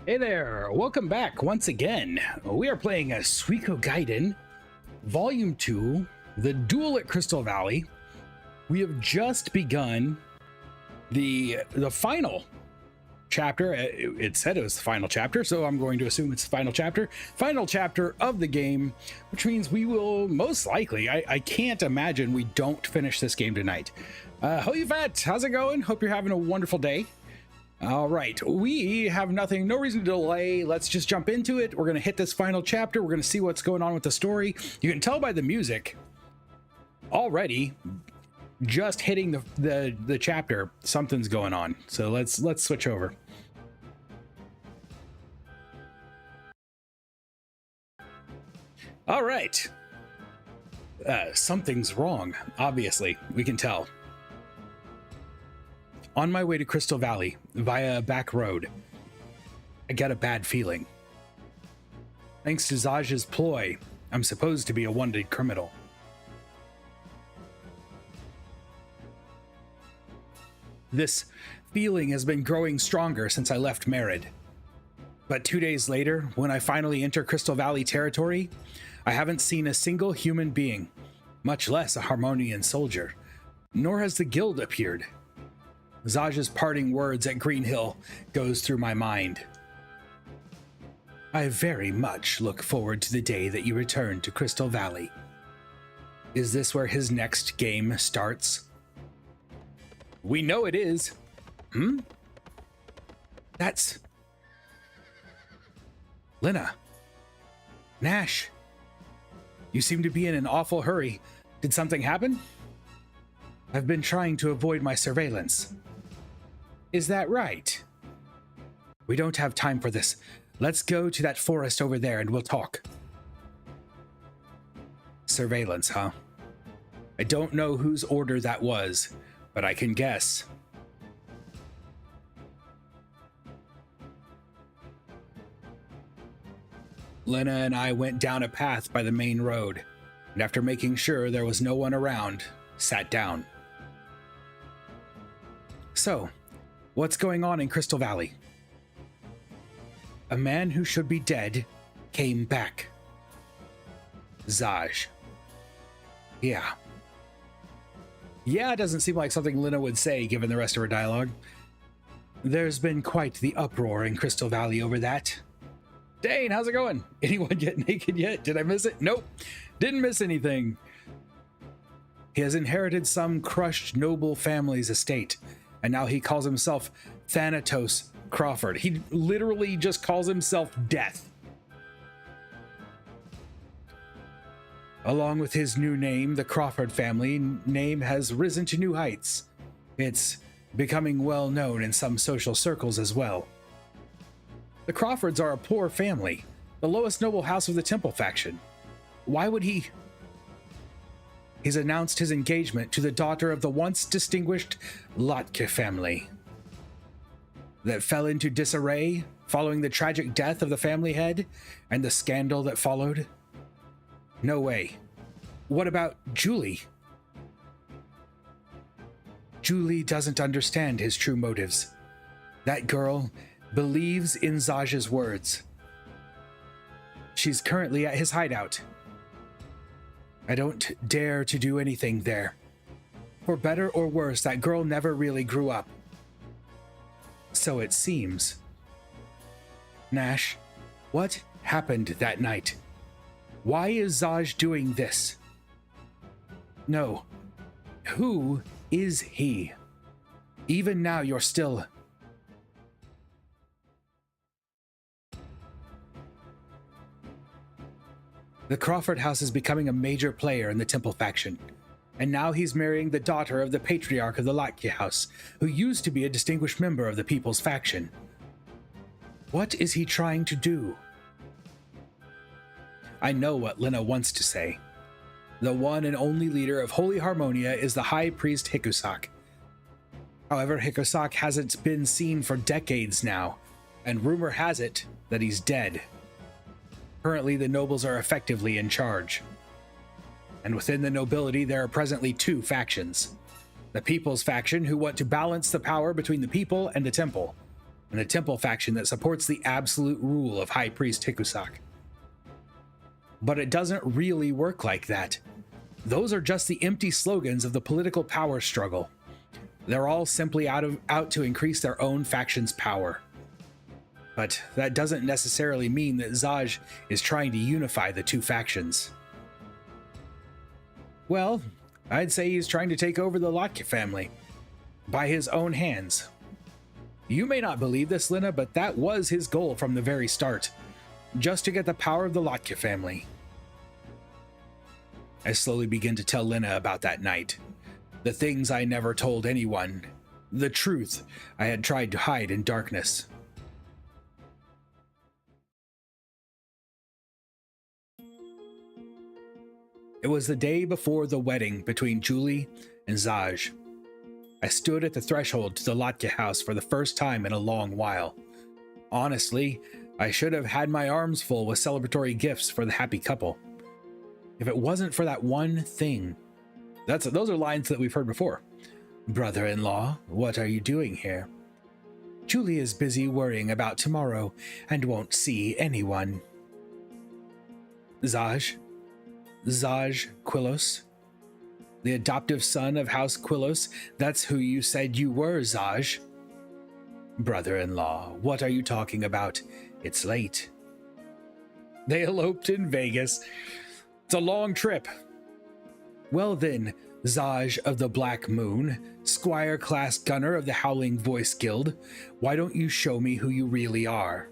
Hey there, welcome back once again. We are playing a Suikogaiden Volume 2, The Duel at Crystal Valley. We have just begun the final chapter. It said it was the final chapter, so I'm going to assume it's the final chapter of the game, which means we will most likely, I can't imagine we don't finish this game tonight. Ho you fat, how's it going? Hope you're having a wonderful day. All right, we have no reason to delay. Let's just jump into it. We're going to hit this final chapter. We're going to see what's going on with the story. You can tell by the music already, just hitting the chapter, something's going on. So let's switch over. All right. Something's wrong, obviously. We can tell. On my way to Crystal Valley, via a back road, I get a bad feeling. Thanks to Zaj's ploy, I'm supposed to be a wanted criminal. This feeling has been growing stronger since I left Merid. But 2 days later, when I finally enter Crystal Valley territory, I haven't seen a single human being, much less a Harmonian soldier, nor has the guild appeared. Zaj's parting words at Green Hill goes through my mind. I very much look forward to the day that you return to Crystal Valley. Is this where his next game starts? We know it is. That's... Lena. Nash. You seem to be in an awful hurry. Did something happen? I've been trying to avoid my surveillance. Is that right? We don't have time for this. Let's go to that forest over there and we'll talk. Surveillance, huh? I don't know whose order that was, but I can guess. Lena and I went down a path by the main road, and after making sure there was no one around, sat down. So, what's going on in Crystal Valley? A man who should be dead came back. Zaj. Yeah. Yeah, it doesn't seem like something Lena would say given the rest of her dialogue. There's been quite the uproar in Crystal Valley over that. Dane, how's it going? Anyone get naked yet? Did I miss it? Nope. Didn't miss anything. He has inherited some crushed noble family's estate, and now he calls himself Thanatos Crawford. He literally just calls himself Death. Along with his new name, the Crawford family name has risen to new heights. It's becoming well known in some social circles as well. The Crawfords are a poor family, the lowest noble house of the Temple faction. Why would he... He's announced his engagement to the daughter of the once distinguished Latkje family that fell into disarray following the tragic death of the family head and the scandal that followed. No way. What about Julie? Julie doesn't understand his true motives. That girl believes in Zaj's words. She's currently at his hideout. I don't dare to do anything there. For better or worse, that girl never really grew up. So it seems. Nash, what happened that night? Why is Zaj doing this? No. Who is he? Even now you're still... The Crawford house is becoming a major player in the Temple faction, and now he's marrying the daughter of the patriarch of the Latkje house, who used to be a distinguished member of the People's faction. What is he trying to do? I know what Lena wants to say. The one and only leader of Holy Harmonia is the High Priest Hikusak. However, Hikusak hasn't been seen for decades now, and rumor has it that he's dead. Currently, the nobles are effectively in charge. And within the nobility, there are presently two factions. The People's faction, who want to balance the power between the people and the Temple, and a temple faction that supports the absolute rule of High Priest Hikusak. But it doesn't really work like that. Those are just the empty slogans of the political power struggle. They're all simply out to increase their own faction's power. But that doesn't necessarily mean that Zaj is trying to unify the two factions. Well, I'd say he's trying to take over the Latkje family by his own hands. You may not believe this, Lina, but that was his goal from the very start, just to get the power of the Latkje family. I slowly begin to tell Lina about that night, the things I never told anyone, the truth I had tried to hide in darkness. It was the day before the wedding between Julie and Zaj. I stood at the threshold to the Latkje house for the first time in a long while. Honestly, I should have had my arms full with celebratory gifts for the happy couple. If it wasn't for that one thing. Those are lines that we've heard before. Brother-in-law, what are you doing here? Julie is busy worrying about tomorrow and won't see anyone. Zaj Quillos, the adoptive son of House Quillos, that's who you said you were, Zaj. Brother-in-law, what are you talking about? It's late. They eloped in Vegas. It's a long trip. Well then, Zaj of the Black Moon, Squire-class gunner of the Howling Voice Guild, why don't you show me who you really are?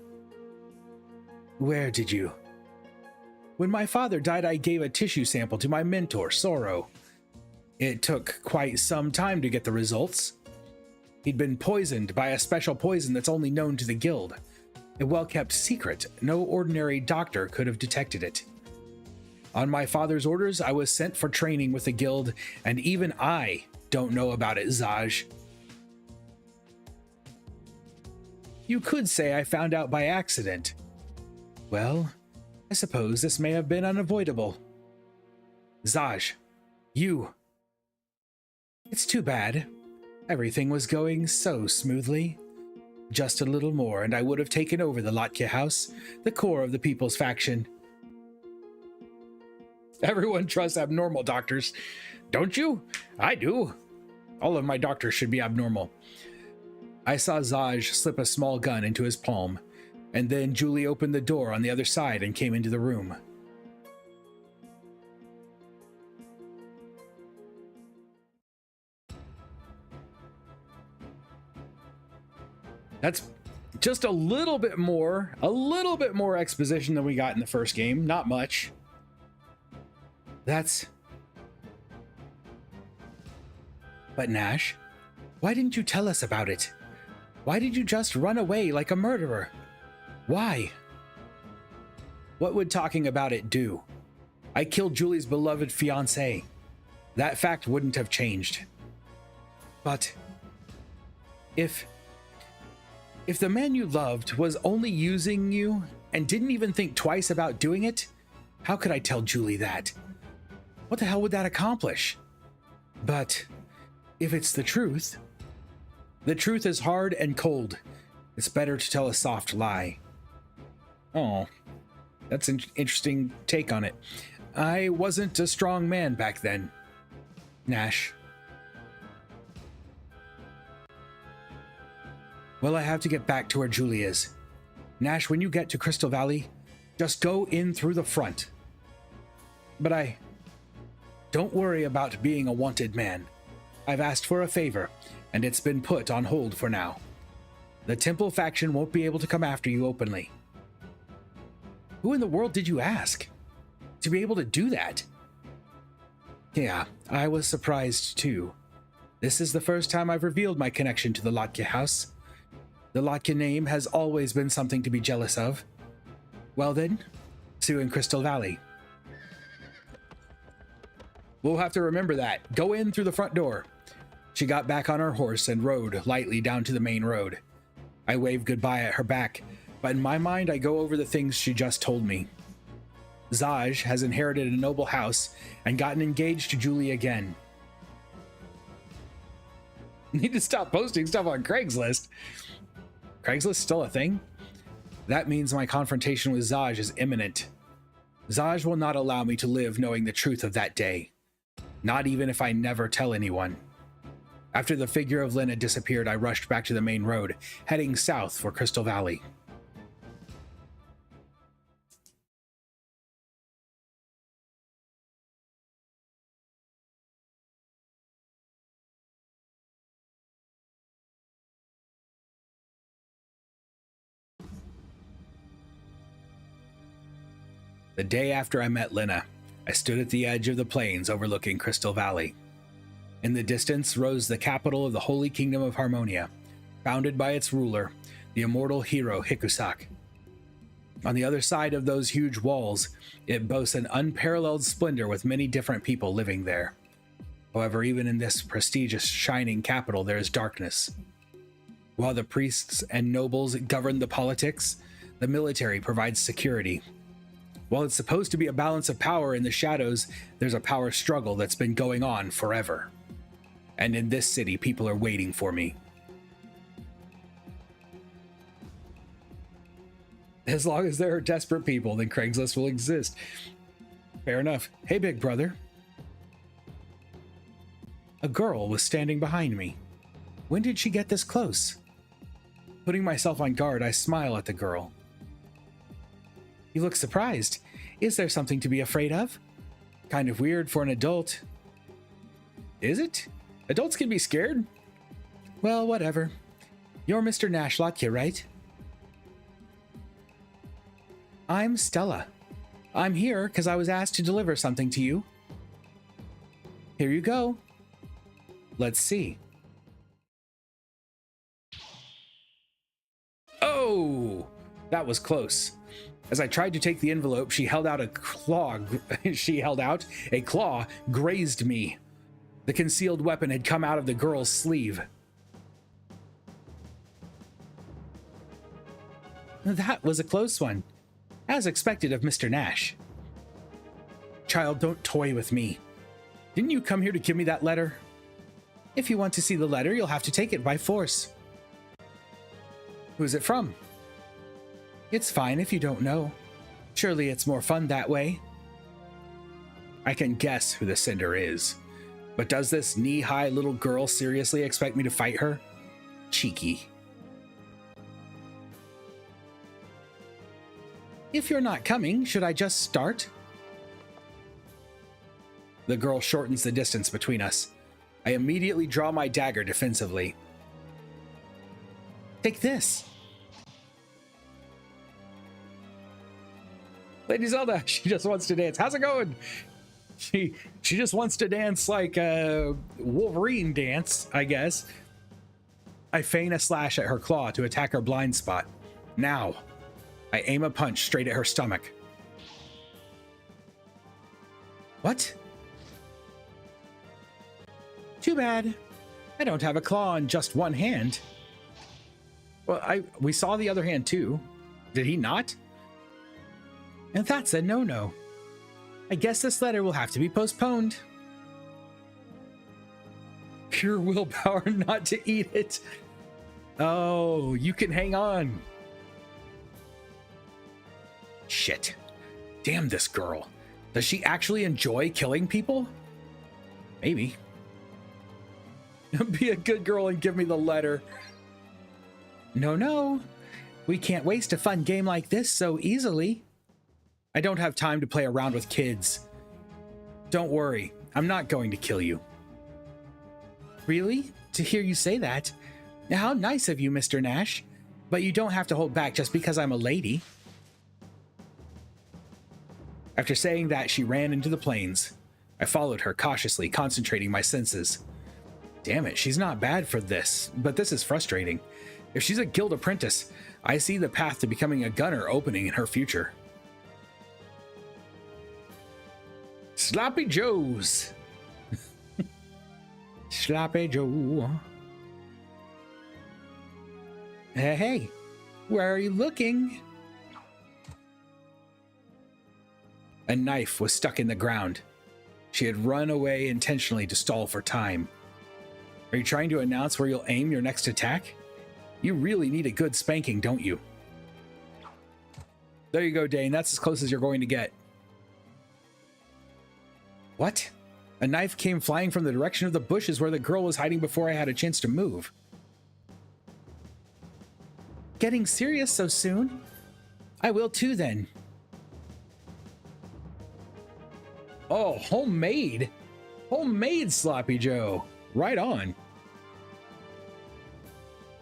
Where did you? When my father died, I gave a tissue sample to my mentor, Sorrow. It took quite some time to get the results. He'd been poisoned by a special poison that's only known to the guild. A well-kept secret. No ordinary doctor could have detected it. On my father's orders, I was sent for training with the guild, and even I don't know about it, Zaj. You could say I found out by accident. Well, I suppose this may have been unavoidable. Zaj, you. It's too bad. Everything was going so smoothly. Just a little more, and I would have taken over the Latkje house, the core of the People's faction. Everyone trusts abnormal doctors, don't you? I do. All of my doctors should be abnormal. I saw Zaj slip a small gun into his palm, and then Julie opened the door on the other side and came into the room. That's just a little bit more exposition than we got in the first game. Not much. But Nash, why didn't you tell us about it? Why did you just run away like a murderer? Why? What would talking about it do? I killed Julie's beloved fiancé. That fact wouldn't have changed. But if the man you loved was only using you and didn't even think twice about doing it, how could I tell Julie that? What the hell would that accomplish? But if it's the truth is hard and cold. It's better to tell a soft lie. Oh, that's an interesting take on it. I wasn't a strong man back then, Nash. Well, I have to get back to where Julie is. Nash, when you get to Crystal Valley, just go in through the front. But don't worry about being a wanted man. I've asked for a favor, and it's been put on hold for now. The Temple faction won't be able to come after you openly. Who in the world did you ask to be able to do that? Yeah, I was surprised too. This is the first time I've revealed my connection to the Latkje house. The Latkje name has always been something to be jealous of. Well then, see you in Crystal Valley. We'll have to remember that. Go in through the front door. She got back on her horse and rode lightly down to the main road. I waved goodbye at her back, but in my mind I go over the things she just told me. Zaj has inherited a noble house and gotten engaged to Julie again. Need to stop posting stuff on Craigslist. Craigslist still a thing? That means my confrontation with Zaj is imminent. Zaj will not allow me to live knowing the truth of that day. Not even if I never tell anyone. After the figure of Lena disappeared, I rushed back to the main road, heading south for Crystal Valley. The day after I met Lena, I stood at the edge of the plains overlooking Crystal Valley. In the distance rose the capital of the Holy Kingdom of Harmonia, founded by its ruler, the immortal hero Hikusak. On the other side of those huge walls, it boasts an unparalleled splendor with many different people living there. However, even in this prestigious, shining capital, there is darkness. While the priests and nobles govern the politics, the military provides security. While it's supposed to be a balance of power in the shadows, there's a power struggle that's been going on forever. And in this city, people are waiting for me. As long as there are desperate people, then Craigslist will exist. Fair enough. Hey, big brother. A girl was standing behind me. When did she get this close? Putting myself on guard, I smile at the girl. You look surprised. Is there something to be afraid of? Kind of weird for an adult. Is it? Adults can be scared? Well, whatever. You're Mr. Nash Latkje, right? I'm Stella. I'm here because I was asked to deliver something to you. Here you go. Let's see. Oh, that was close. As I tried to take the envelope, she held out a claw. A claw grazed me. The concealed weapon had come out of the girl's sleeve. That was a close one, as expected of Mr. Nash. Child, don't toy with me. Didn't you come here to give me that letter? If you want to see the letter, you'll have to take it by force. Who's it from? It's fine if you don't know. Surely it's more fun that way. I can guess who the sender is. But does this knee-high little girl seriously expect me to fight her? Cheeky. If you're not coming, should I just start? The girl shortens the distance between us. I immediately draw my dagger defensively. Take this. Lady Zelda, she just wants to dance. How's it going? She just wants to dance like a Wolverine dance, I guess. I feign a slash at her claw to attack her blind spot. Now, I aim a punch straight at her stomach. What? Too bad. I don't have a claw in just one hand. Well, we saw the other hand too. Did he not? And that's a no-no. I guess this letter will have to be postponed. Pure willpower not to eat it. Oh, you can hang on. Shit. Damn this girl. Does she actually enjoy killing people? Maybe. Be a good girl and give me the letter. No. We can't waste a fun game like this so easily. I don't have time to play around with kids. Don't worry, I'm not going to kill you. Really? To hear you say that? How nice of you, Mr. Nash. But you don't have to hold back just because I'm a lady. After saying that, she ran into the plains. I followed her cautiously, concentrating my senses. Damn it, she's not bad for this, but this is frustrating. If she's a guild apprentice, I see the path to becoming a gunner opening in her future. Sloppy Joes. Sloppy Joe. Hey, where are you looking? A knife was stuck in the ground. She had run away intentionally to stall for time. Are you trying to announce where you'll aim your next attack? You really need a good spanking, don't you? There you go, Dane. That's as close as you're going to get. What? A knife came flying from the direction of the bushes where the girl was hiding before I had a chance to move. Getting serious so soon? I will too, then. Oh, homemade. Homemade Sloppy Joe. Right on.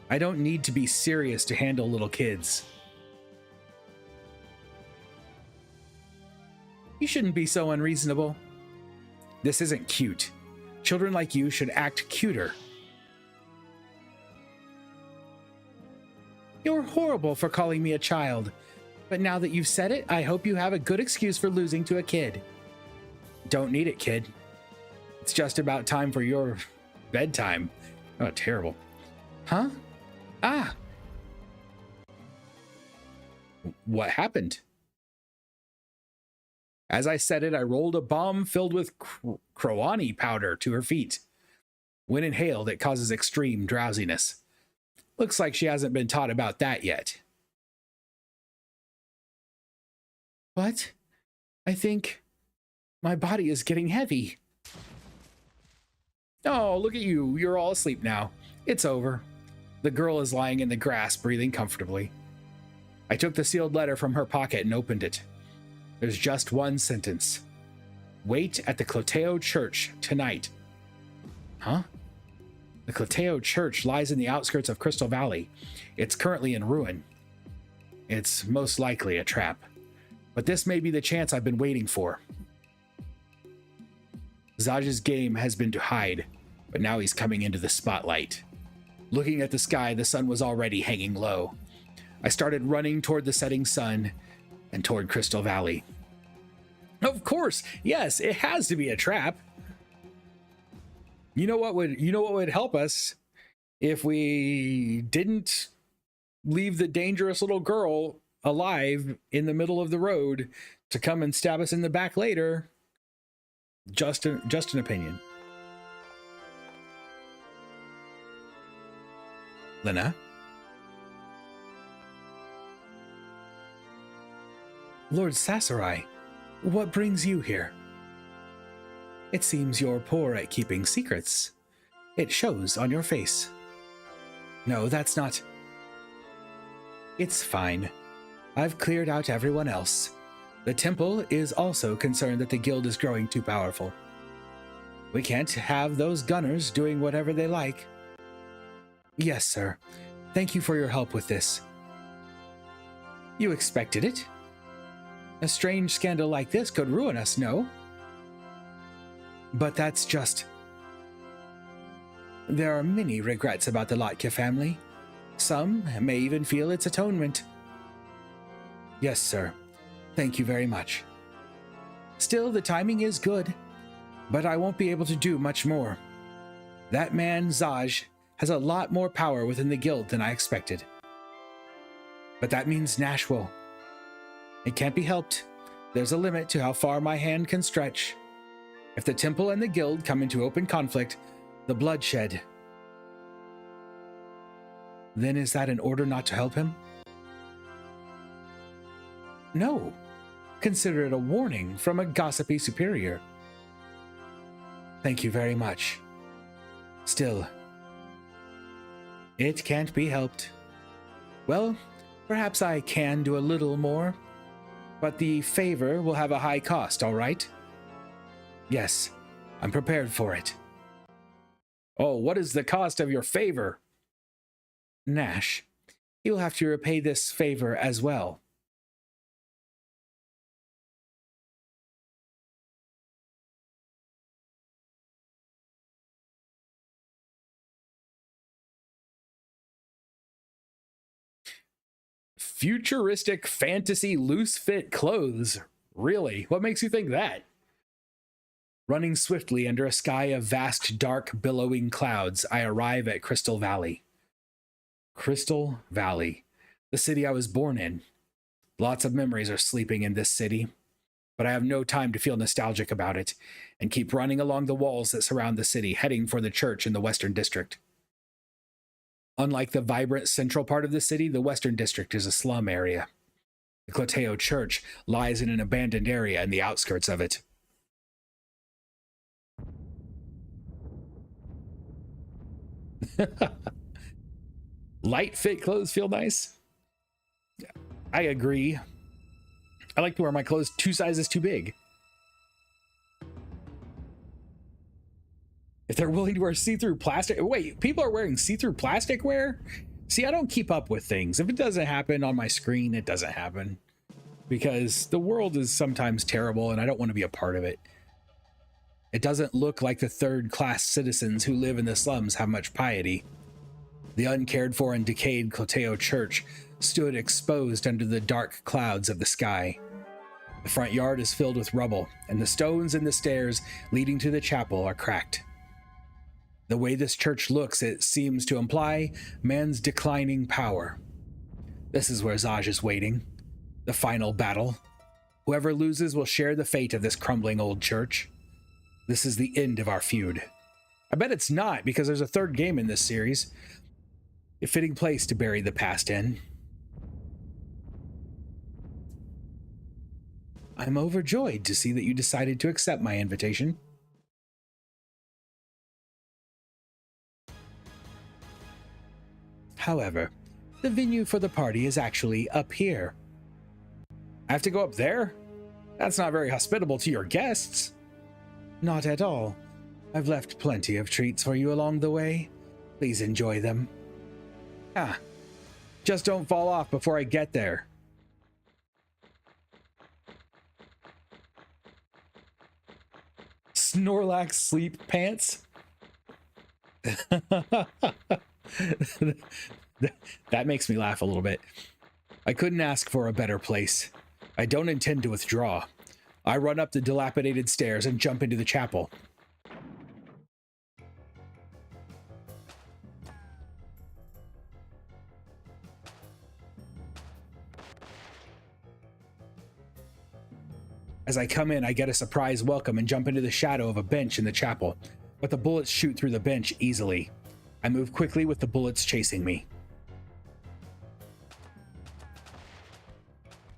I don't need to be serious to handle little kids. You shouldn't be so unreasonable. This isn't cute. Children like you should act cuter. You're horrible for calling me a child. But now that you've said it, I hope you have a good excuse for losing to a kid. Don't need it, kid. It's just about time for your bedtime. Oh, terrible. Huh? Ah. What happened? As I said it, I rolled a bomb filled with Kroani powder to her feet. When inhaled, it causes extreme drowsiness. Looks like she hasn't been taught about that yet. What? I think my body is getting heavy. Oh, look at you. You're all asleep now. It's over. The girl is lying in the grass, breathing comfortably. I took the sealed letter from her pocket and opened it. There's just one sentence. Wait at the Cloteo Church tonight. Huh? The Cloteo Church lies in the outskirts of Crystal Valley. It's currently in ruin. It's most likely a trap. But this may be the chance I've been waiting for. Zaj's game has been to hide, but now he's coming into the spotlight. Looking at the sky, the sun was already hanging low. I started running toward the setting sun and toward Crystal Valley. Of course, yes, it has to be a trap. You know what would help us if we didn't leave the dangerous little girl alive in the middle of the road to come and stab us in the back later? Just an opinion. Lena? Lord Sasserai, what brings you here? It seems you're poor at keeping secrets. It shows on your face. No, that's not... It's fine. I've cleared out everyone else. The temple is also concerned that the guild is growing too powerful. We can't have those gunners doing whatever they like. Yes, sir. Thank you for your help with this. You expected it? A strange scandal like this could ruin us, no? But that's just... There are many regrets about the Latkje family. Some may even feel it's atonement. Yes, sir. Thank you very much. Still, the timing is good, but I won't be able to do much more. That man, Zaj, has a lot more power within the guild than I expected. But that means Nash will. It can't be helped. There's a limit to how far my hand can stretch. If the temple and the guild come into open conflict, the bloodshed... Then is that an order not to help him? No. Consider it a warning from a gossipy superior. Thank you very much. Still, it can't be helped. Well, perhaps I can do a little more, but the favor will have a high cost, all right? Yes, I'm prepared for it. Oh, what is the cost of your favor? Nash, you'll have to repay this favor as well. Futuristic fantasy loose fit clothes. Really? What makes you think that? Running swiftly under a sky of vast, dark, billowing clouds, I arrive at Crystal Valley. Crystal Valley, the city I was born in. Lots of memories are sleeping in this city, but I have no time to feel nostalgic about it and keep running along the walls that surround the city, heading for the church in the Western District. Unlike the vibrant central part of the city, the Western District is a slum area. The Cloteo Church lies in an abandoned area in the outskirts of it. Light fit clothes feel nice. I agree. I like to wear my clothes 2 sizes too big. If they're willing to wear see-through plastic... Wait, people are wearing see-through plastic wear? See, I don't keep up with things. If it doesn't happen on my screen, it doesn't happen. Because the world is sometimes terrible and I don't want to be a part of it. It doesn't look like the third-class citizens who live in the slums have much piety. The uncared for and decayed Cloteo Church stood exposed under the dark clouds of the sky. The front yard is filled with rubble, and the stones in the stairs leading to the chapel are cracked. The way this church looks, it seems to imply man's declining power. This is where Zaj is waiting. The final battle. Whoever loses will share the fate of this crumbling old church. This is the end of our feud. I bet it's not, because there's a third game in this series. A fitting place to bury the past in. I'm overjoyed to see that you decided to accept my invitation. However, the venue for the party is actually up here. I have to go up there? That's not very hospitable to your guests. Not at all. I've left plenty of treats for you along the way. Please enjoy them. Just don't fall off before I get there. Snorlax sleep pants? That makes me laugh a little bit. I couldn't ask for a better place. I don't intend to withdraw. I run up the dilapidated stairs and jump into the chapel. As I come in, I get a surprise welcome and jump into the shadow of a bench in the chapel, but the bullets shoot through the bench easily. I move quickly with the bullets chasing me.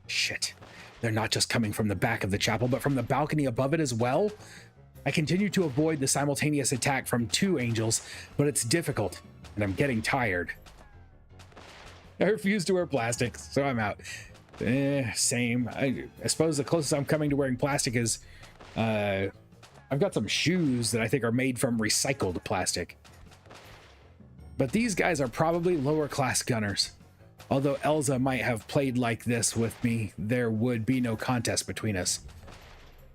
Shit. They're not just coming from the back of the chapel, but from the balcony above it as well? I continue to avoid the simultaneous attack from 2 angels, but it's difficult, and I'm getting tired. I refuse to wear plastic, so I'm out. Same. I suppose the closest I'm coming to wearing plastic is... I've got some shoes that I think are made from recycled plastic. But these guys are probably lower class gunners. Although Elza might have played like this with me, there would be no contest between us.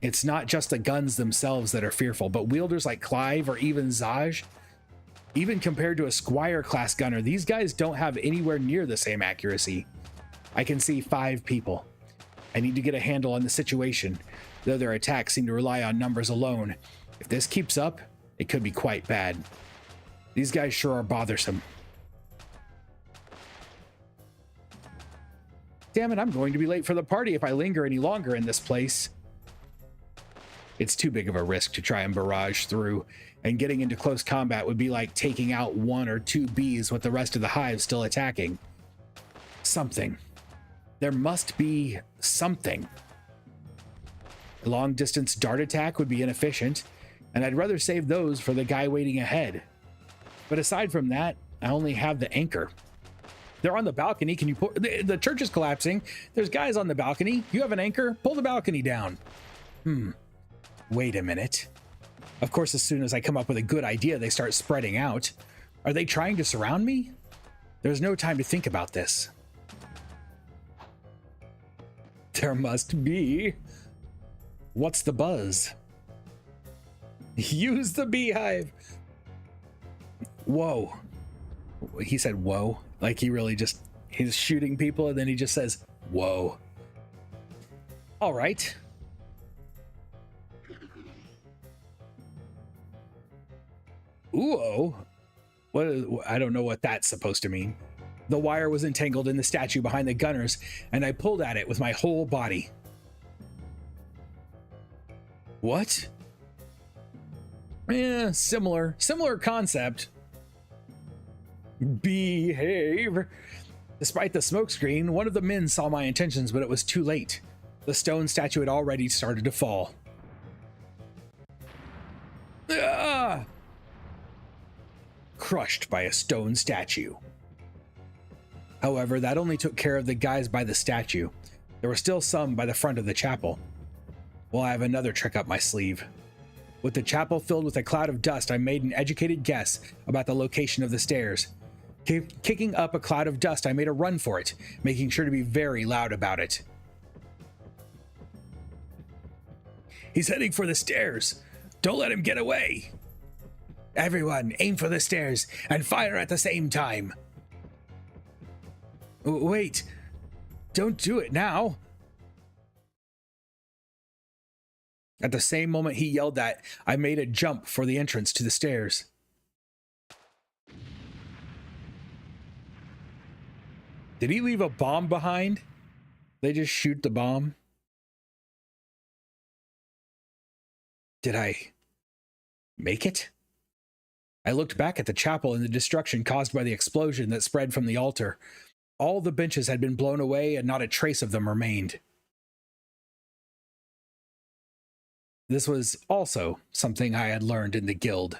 It's not just the guns themselves that are fearful, but wielders like Clive or even Zaj. Even compared to a Squire class gunner, these guys don't have anywhere near the same accuracy. I can see 5 people. I need to get a handle on the situation, though their attacks seem to rely on numbers alone. If this keeps up, it could be quite bad. These guys sure are bothersome. Damn it, I'm going to be late for the party if I linger any longer in this place. It's too big of a risk to try and barrage through, and getting into close combat would be like taking out 1 or 2 bees with the rest of the hive still attacking. Something. There must be something. A long-distance dart attack would be inefficient, and I'd rather save those for the guy waiting ahead. But aside from that, I only have the anchor. They're on the balcony. Can you pull? The church is collapsing. There's guys on the balcony. You have an anchor? Pull the balcony down. Wait a minute. Of course, as soon as I come up with a good idea, they start spreading out. Are they trying to surround me? There's no time to think about this. There must be. What's the buzz? Use the beehive. Whoa. He said whoa. Like he really just, he's shooting people and then he just says, whoa. All right. Ooh-oh. I don't know what that's supposed to mean. The wire was entangled in the statue behind the gunners, and I pulled at it with my whole body. What? Similar concept. Behave. Despite the smokescreen, one of the men saw my intentions, but it was too late. The stone statue had already started to fall. Ah! Crushed by a stone statue. However, that only took care of the guys by the statue. There were still some by the front of the chapel. Well, I have another trick up my sleeve. With the chapel filled with a cloud of dust, I made an educated guess about the location of the stairs. Kicking up a cloud of dust, I made a run for it, making sure to be very loud about it. He's heading for the stairs. Don't let him get away. Everyone, aim for the stairs and fire at the same time. Wait, don't do it now. At the same moment he yelled that, I made a jump for the entrance to the stairs. Did he leave a bomb behind? They just shoot the bomb? Did I make it? I looked back at the chapel and the destruction caused by the explosion that spread from the altar. All the benches had been blown away and not a trace of them remained. This was also something I had learned in the guild.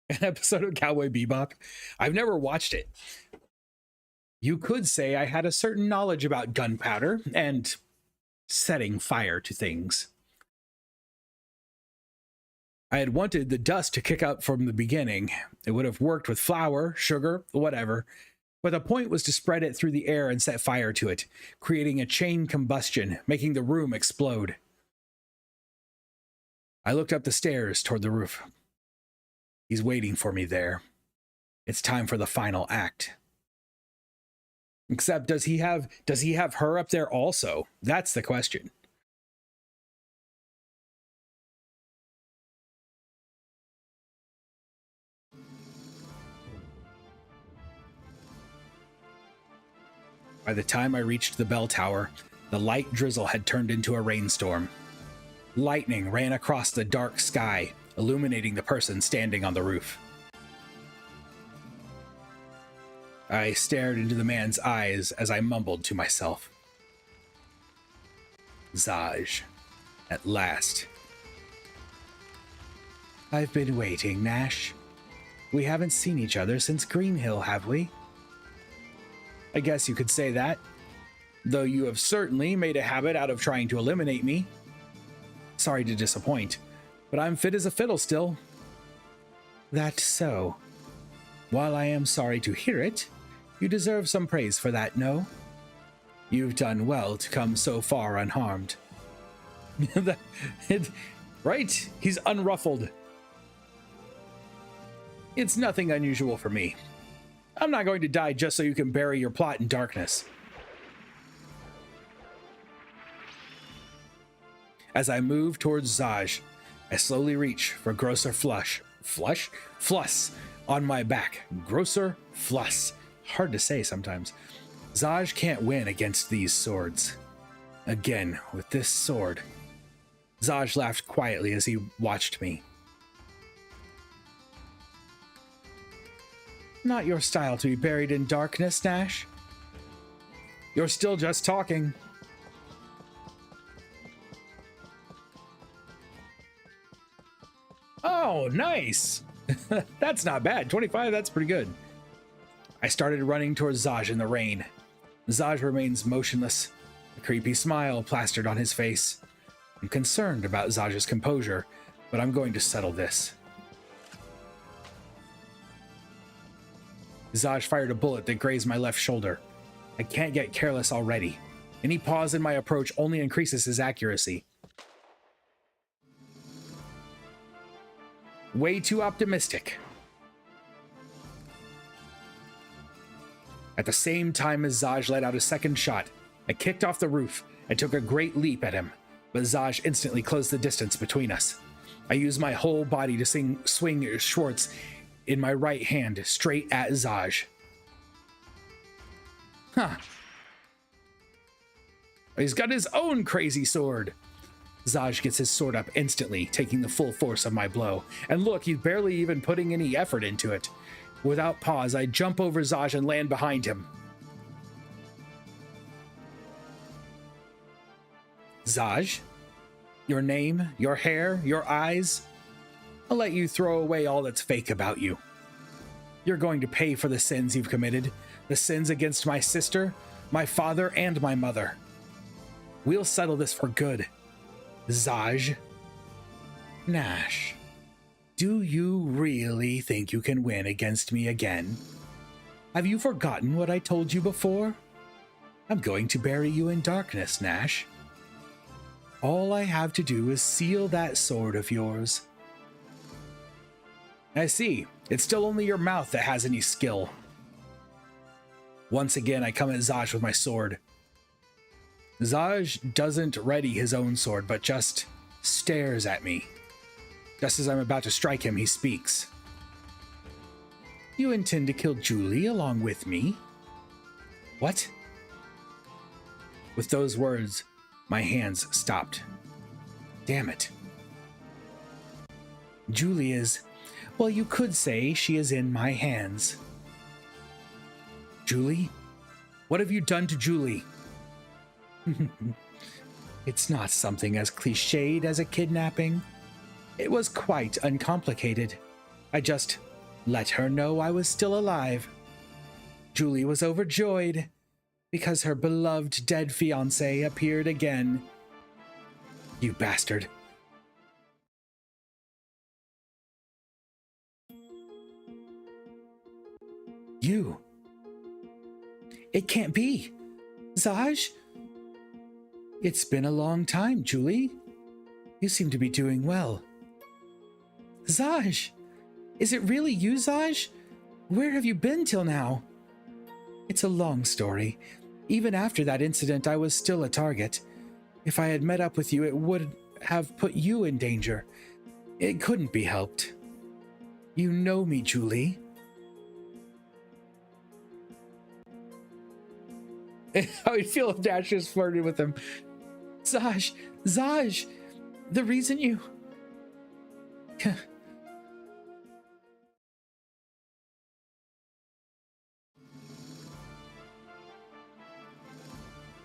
An episode of Cowboy Bebop. I've never watched it. You could say I had a certain knowledge about gunpowder and setting fire to things. I had wanted the dust to kick up from the beginning. It would have worked with flour, sugar, whatever. But the point was to spread it through the air and set fire to it, creating a chain combustion, making the room explode. I looked up the stairs toward the roof. He's waiting for me there. It's time for the final act. Except, does he have her up there also? That's the question. By the time I reached the bell tower, the light drizzle had turned into a rainstorm. Lightning ran across the dark sky, illuminating the person standing on the roof. I stared into the man's eyes as I mumbled to myself. Zaj, at last. I've been waiting, Nash. We haven't seen each other since Greenhill, have we? I guess you could say that, though you have certainly made a habit out of trying to eliminate me. Sorry to disappoint, but I'm fit as a fiddle still. That's so. While I am sorry to hear it, you deserve some praise for that, no? You've done well to come so far unharmed. Right? He's unruffled. It's nothing unusual for me. I'm not going to die just so you can bury your plot in darkness. As I move towards Zaj, I slowly reach for grosser fluss on my back. Grosser fluss. Hard to say sometimes. Zaj can't win against these swords. Again, with this sword. Zaj laughed quietly as he watched me. Not your style to be buried in darkness, Nash. You're still just talking. Oh, nice. That's not bad. 25, that's pretty good. I started running towards Zaj in the rain. Zaj remains motionless, a creepy smile plastered on his face. I'm concerned about Zaj's composure, but I'm going to settle this. Zaj fired a bullet that grazed my left shoulder. I can't get careless already. Any pause in my approach only increases his accuracy. Way too optimistic. At the same time as Zaj let out a second shot, I kicked off the roof and took a great leap at him, but Zaj instantly closed the distance between us. I used my whole body to swing Schwartz in my right hand straight at Zaj. Huh. He's got his own crazy sword. Zaj gets his sword up instantly, taking the full force of my blow. And look, he's barely even putting any effort into it. Without pause, I jump over Zaj and land behind him. Zaj, your name, your hair, your eyes, I'll let you throw away all that's fake about you. You're going to pay for the sins you've committed, the sins against my sister, my father, and my mother. We'll settle this for good. Zaj. Nash, do you really think you can win against me again? Have you forgotten what I told you before? I'm going to bury you in darkness, Nash. All I have to do is seal that sword of yours. I see. It's still only your mouth that has any skill. Once again, I come at Zaj with my sword. Zaj doesn't ready his own sword, but just stares at me. Just as I'm about to strike him, he speaks. You intend to kill Julie along with me? What? With those words, my hands stopped. Damn it. Julie is, well, you could say she is in my hands. Julie? What have you done to Julie? It's not something as cliched as a kidnapping. It was quite uncomplicated. I just let her know I was still alive. Julie was overjoyed because her beloved dead fiancé appeared again. You bastard. You. It can't be. Zaj? It's been a long time, Julie. You seem to be doing well. Zaj! Is it really you, Zaj? Where have you been till now? It's a long story. Even after that incident, I was still a target. If I had met up with you, it would have put you in danger. It couldn't be helped. You know me, Julie. How would you feel if Nash just flirted with him? Zaj, the reason you...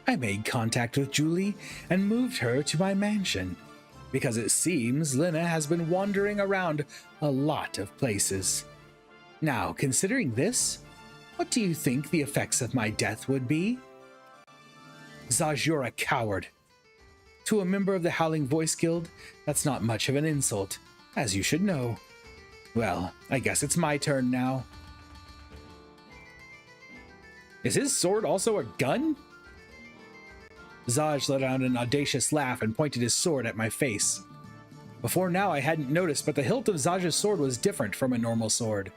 I made contact with Julie and moved her to my mansion, because it seems Lena has been wandering around a lot of places. Now, considering this, what do you think the effects of my death would be? Zaj, you're a coward. To a member of the Howling Voice Guild, that's not much of an insult, as you should know. Well, I guess it's my turn now. Is his sword also a gun? Zaj let out an audacious laugh and pointed his sword at my face. Before now I hadn't noticed, but the hilt of Zaj's sword was different from a normal sword.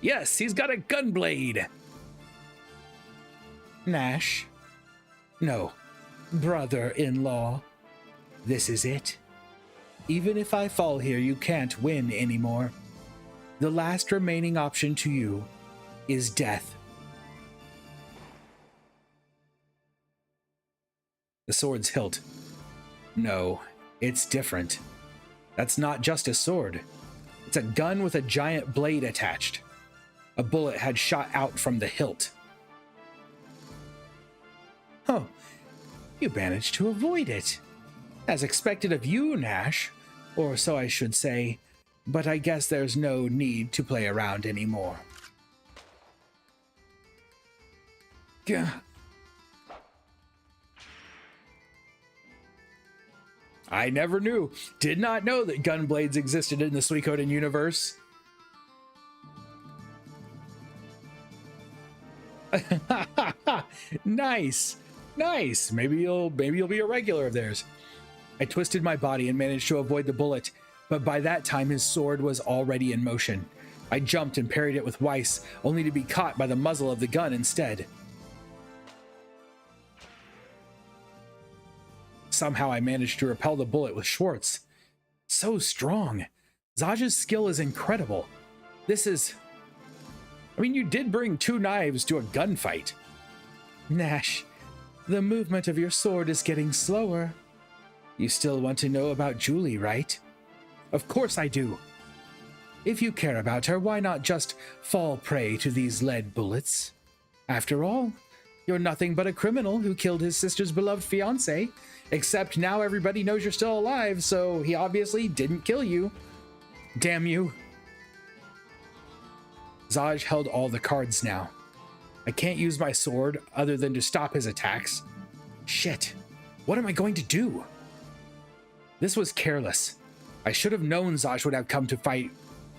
Yes, he's got a gun blade! Nash. No, brother-in-law. This is it. Even if I fall here, you can't win anymore. The last remaining option to you is death. The sword's hilt. No, it's different. That's not just a sword. It's a gun with a giant blade attached. A bullet had shot out from the hilt. Oh, you managed to avoid it. As expected of you, Nash. Or so I should say. But I guess there's no need to play around anymore. Gah. I never knew. Did not know that gun blades existed in the Suikoden universe. Nice. Nice. Maybe you'll be a regular of theirs. I twisted my body and managed to avoid the bullet, but by that time his sword was already in motion. I jumped and parried it with Weiss, only to be caught by the muzzle of the gun instead. Somehow I managed to repel the bullet with Schwartz. So strong. Zaj's skill is incredible. This is... I mean, you did bring 2 knives to a gunfight. Nash, the movement of your sword is getting slower. You still want to know about Julie, right? Of course I do. If you care about her, why not just fall prey to these lead bullets? After all, you're nothing but a criminal who killed his sister's beloved fiancé, except now everybody knows you're still alive, so he obviously didn't kill you. Damn you. Zaj held all the cards now. I can't use my sword other than to stop his attacks. Shit, what am I going to do? This was careless. I should have known Zaj would have come to fight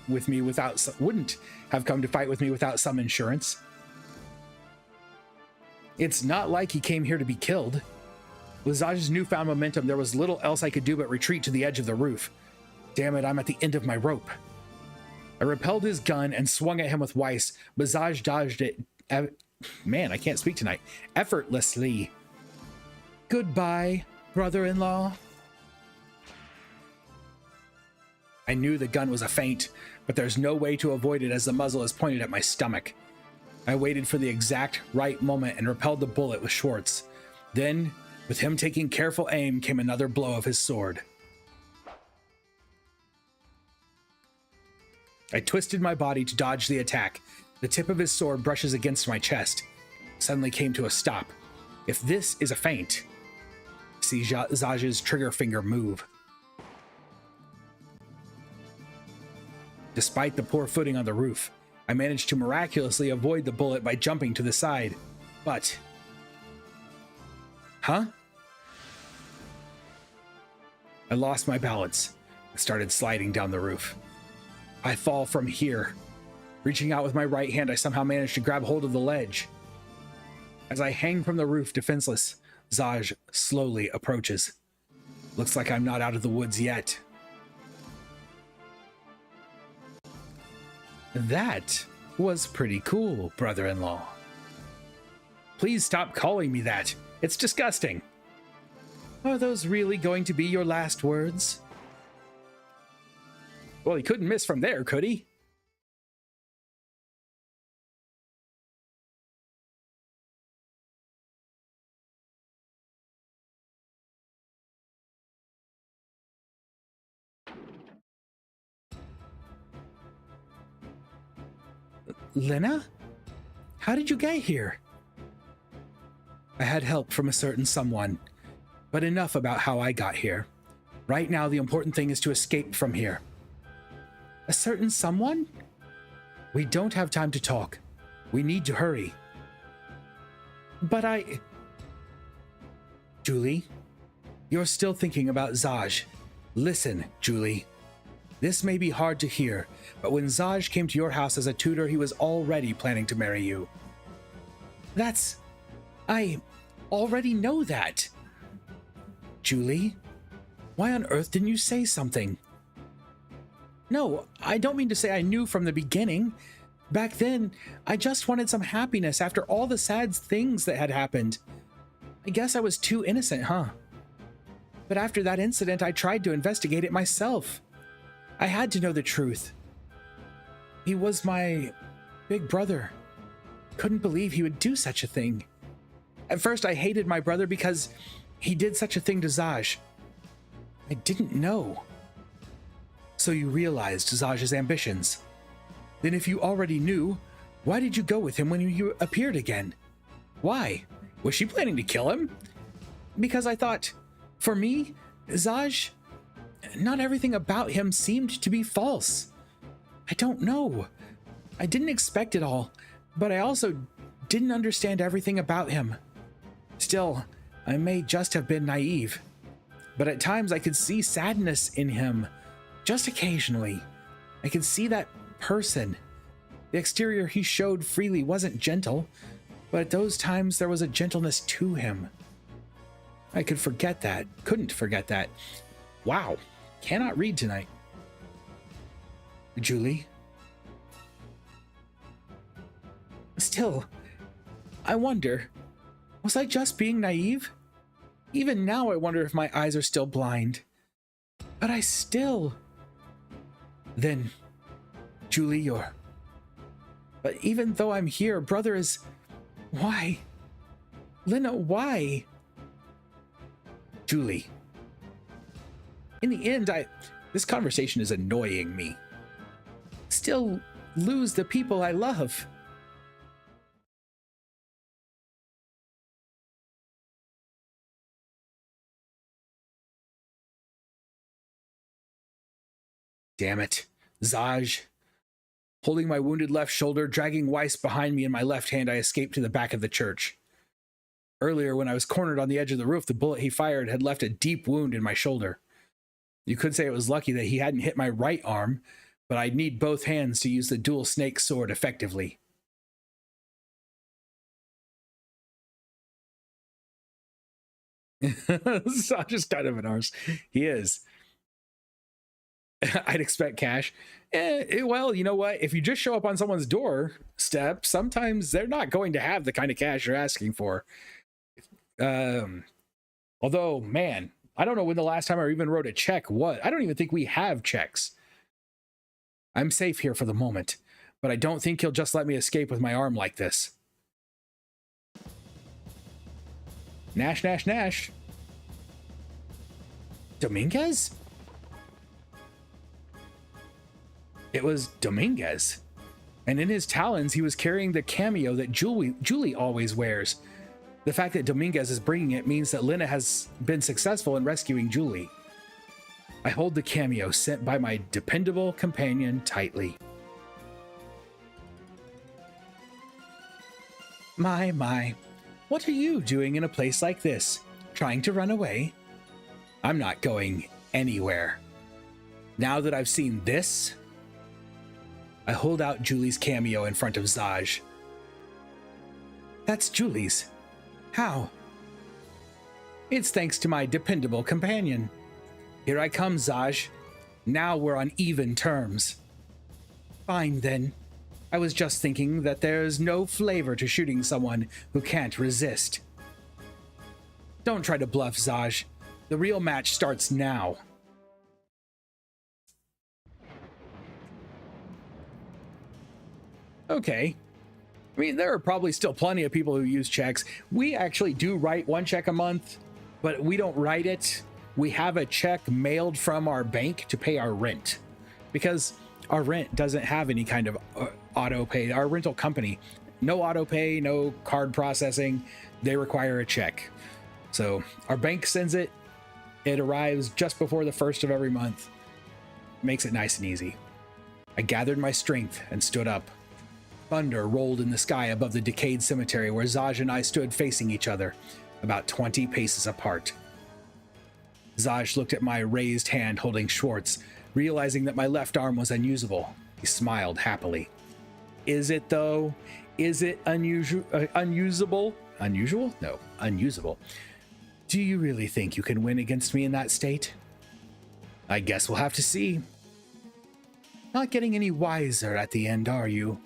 with me without wouldn't have come to fight with me without some insurance. It's not like he came here to be killed. With Zaj's newfound momentum, there was little else I could do but retreat to the edge of the roof. Damn it, I'm at the end of my rope. I repelled his gun and swung at him with Weiss, but Zaj dodged it. Man, I can't speak tonight. Effortlessly. Goodbye, brother-in-law. I knew the gun was a feint, but there's no way to avoid it as the muzzle is pointed at my stomach. I waited for the exact right moment and repelled the bullet with Schwartz. Then, with him taking careful aim, came another blow of his sword. I twisted my body to dodge the attack. The tip of his sword brushes against my chest. Suddenly came to a stop. If this is a feint, see Zaj's trigger finger move. Despite the poor footing on the roof, I managed to miraculously avoid the bullet by jumping to the side. But... Huh? I lost my balance and started sliding down the roof. I fall from here. Reaching out with my right hand, I somehow managed to grab hold of the ledge. As I hang from the roof defenseless, Zaj slowly approaches. Looks like I'm not out of the woods yet. That was pretty cool, brother-in-law. Please stop calling me that. It's disgusting. Are those really going to be your last words? Well, he couldn't miss from there, could he? Lena? How did you get here? I had help from a certain someone, but enough about how I got here. Right now, the important thing is to escape from here. A certain someone? We don't have time to talk. We need to hurry. But Julie, you're still thinking about Zaj. Listen, Julie. This may be hard to hear, but when Zaj came to your house as a tutor, he was already planning to marry you. I already know that. Julie, why on earth didn't you say something? No, I don't mean to say I knew from the beginning. Back then, I just wanted some happiness after all the sad things that had happened. I guess I was too innocent, huh? But after that incident, I tried to investigate it myself. I had to know the truth. He was my big brother. Couldn't believe he would do such a thing. At first, I hated my brother because he did such a thing to Zaj. I didn't know. So you realized Zaj's ambitions. Then if you already knew, why did you go with him when you appeared again? Why? Was she planning to kill him? Because I thought, for me, Zaj, not everything about him seemed to be false. I don't know. I didn't expect it all, but I also didn't understand everything about him. Still, I may just have been naive, but at times I could see sadness in him. Just occasionally. I could see that person. The exterior he showed freely wasn't gentle, but at those times there was a gentleness to him. I couldn't forget that. Wow. Cannot read tonight. Julie? Still, I wonder, was I just being naive? Even now I wonder if my eyes are still blind. But Then, Julie, But even though I'm here, brother is... Why? Lena, why? Julie. In the end, this conversation is annoying me. still lose the people I love. Damn it. Zaj. Holding my wounded left shoulder, dragging Weiss behind me in my left hand, I escaped to the back of the church. Earlier, when I was cornered on the edge of the roof, the bullet he fired had left a deep wound in my shoulder. You could say it was lucky that he hadn't hit my right arm, but I'd need both hands to use the dual snake sword effectively. Zaj is kind of an arse. He is. I'd expect cash. Well, you know what? If you just show up on someone's doorstep, sometimes they're not going to have the kind of cash you're asking for. Although, man, I don't know when the last time I even wrote a check was. I don't even think we have checks. I'm safe here for the moment, but I don't think he'll just let me escape with my arm like this. Nash, Nash, Nash. Dominguez? It was Dominguez. And in his talons, he was carrying the cameo that Julie always wears. The fact that Dominguez is bringing it means that Lena has been successful in rescuing Julie. I hold the cameo sent by my dependable companion tightly. My. What are you doing in a place like this? Trying to run away? I'm not going anywhere. Now that I've seen this, I hold out Julie's cameo in front of Zaj. That's Julie's. How? It's thanks to my dependable companion. Here I come, Zaj. Now we're on even terms. Fine, then. I was just thinking that there's no flavor to shooting someone who can't resist. Don't try to bluff, Zaj. The real match starts now. Okay. I mean, there are probably still plenty of people who use checks. We actually do write one check a month, but we don't write it. We have a check mailed from our bank to pay our rent because our rent doesn't have any kind of auto pay. Our rental company, no auto pay, no card processing. They require a check. So our bank sends it. It arrives just before the first of every month. Makes it nice and easy. I gathered my strength and stood up. Thunder rolled in the sky above the decayed cemetery where Zaj and I stood facing each other, about 20 paces apart. Zaj looked at my raised hand holding Schwartz, realizing that my left arm was unusable. He smiled happily. Is it, though? Is it unusable? Unusual? No, unusable. Do you really think you can win against me in that state? I guess we'll have to see. Not getting any wiser at the end, are you?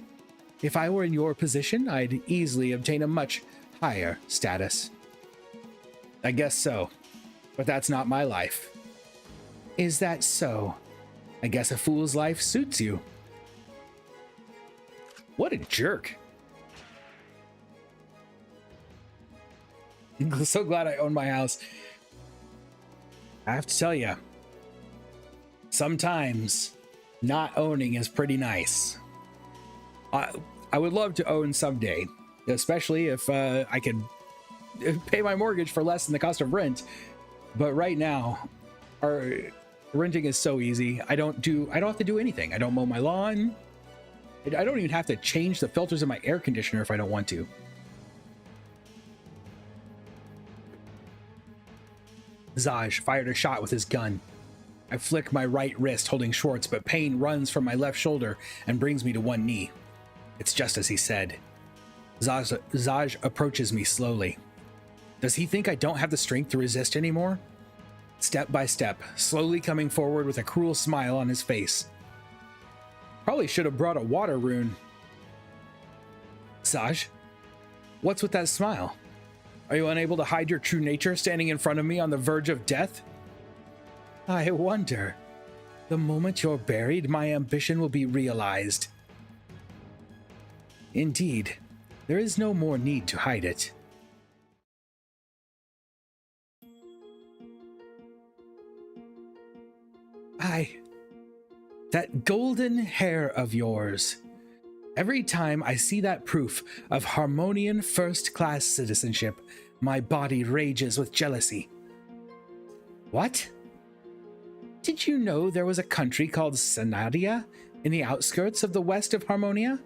If I were in your position, I'd easily obtain a much higher status. I guess so, but that's not my life. Is that so? I guess a fool's life suits you. What a jerk. I'm so glad I own my house. I have to tell you, sometimes not owning is pretty nice. I would love to own someday, especially if I could pay my mortgage for less than the cost of rent. But right now, our renting is so easy. I don't have to do anything. I don't mow my lawn. I don't even have to change the filters in my air conditioner if I don't want to. Zaj fired a shot with his gun. I flick my right wrist holding Schwartz, but pain runs from my left shoulder and brings me to one knee. It's just as he said. Zaj approaches me slowly. Does he think I don't have the strength to resist anymore? Step by step, slowly coming forward with a cruel smile on his face. Probably should have brought a water rune. Zaj, what's with that smile? Are you unable to hide your true nature standing in front of me on the verge of death? I wonder. The moment you're buried, my ambition will be realized. Indeed, there is no more need to hide it. That golden hair of yours. Every time I see that proof of Harmonian first-class citizenship, my body rages with jealousy. What? Did you know there was a country called Sanadia in the outskirts of the west of Harmonia?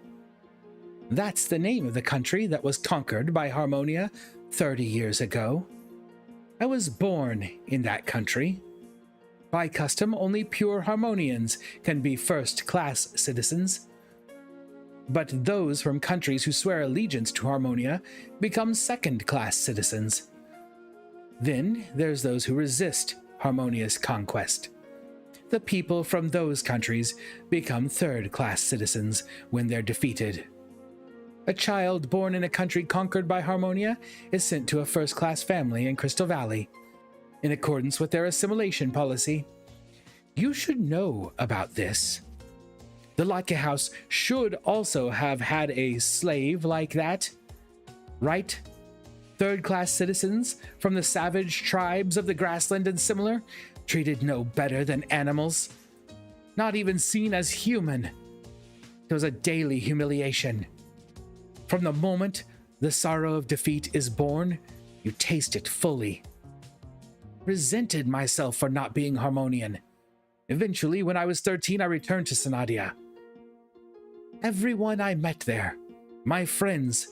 That's the name of the country that was conquered by Harmonia 30 years ago. I was born in that country. By custom, only pure Harmonians can be first-class citizens. But those from countries who swear allegiance to Harmonia become second-class citizens. Then there's those who resist Harmonia's conquest. The people from those countries become third-class citizens when they're defeated. A child born in a country conquered by Harmonia is sent to a first-class family in Crystal Valley, in accordance with their assimilation policy. You should know about this. The Latkje house should also have had a slave like that, right? Third-class citizens from the savage tribes of the grassland and similar, treated no better than animals, not even seen as human. It was a daily humiliation. From the moment the sorrow of defeat is born, you taste it fully. Resented myself for not being Harmonian. Eventually, when I was 13, I returned to Sanadia. Everyone I met there, my friends,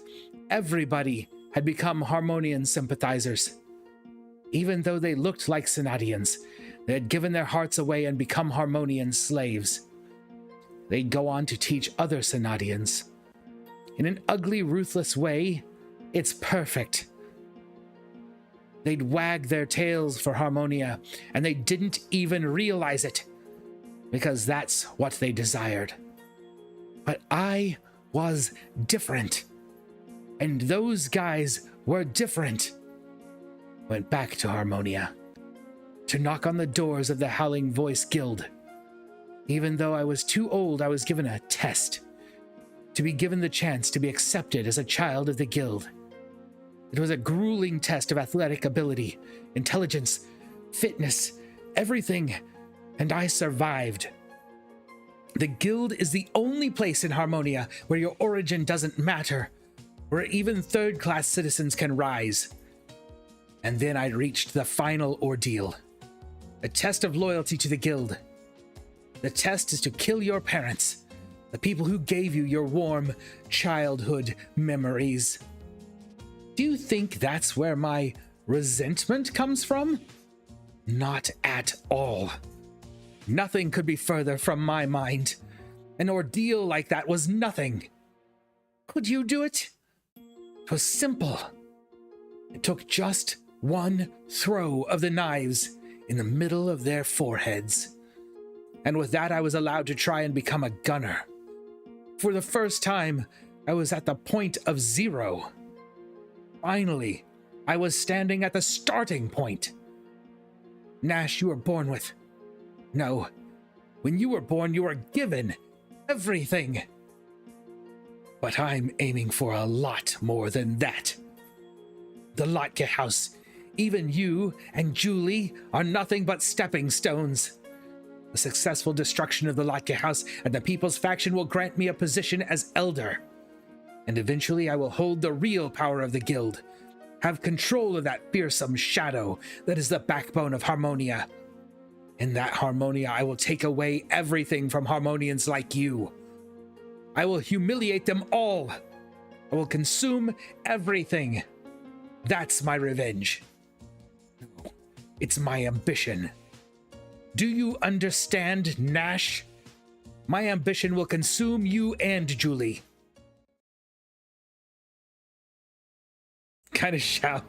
everybody had become Harmonian sympathizers. Even though they looked like Sanadians, they had given their hearts away and become Harmonian slaves. They'd go on to teach other Sanadians. In an ugly, ruthless way, it's perfect. They'd wag their tails for Harmonia, and they didn't even realize it, because that's what they desired. But I was different, and those guys were different. Went back to Harmonia, to knock on the doors of the Howling Voice Guild. Even though I was too old, I was given a test, to be given the chance to be accepted as a child of the guild. It was a grueling test of athletic ability, intelligence, fitness, everything, and I survived. The guild is the only place in Harmonia where your origin doesn't matter, where even third-class citizens can rise. And then I reached the final ordeal, a test of loyalty to the guild. The test is to kill your parents, the people who gave you your warm childhood memories. Do you think that's where my resentment comes from? Not at all. Nothing could be further from my mind. An ordeal like that was nothing. Could you do it? It was simple. It took just one throw of the knives in the middle of their foreheads. And with that, I was allowed to try and become a gunner. For the first time, I was at the point of zero. Finally, I was standing at the starting point. Nash, you were born with. No, when you were born, you were given everything. But I'm aiming for a lot more than that. The Latkje house, even you and Julie, are nothing but stepping stones. The successful destruction of the Latkje house and the People's Faction will grant me a position as elder. And eventually I will hold the real power of the guild, have control of that fearsome shadow that is the backbone of Harmonia. In that Harmonia, I will take away everything from Harmonians like you. I will humiliate them all. I will consume everything. That's my revenge. No, it's my ambition. Do you understand, Nash? My ambition will consume you and Julie. Kind of shout.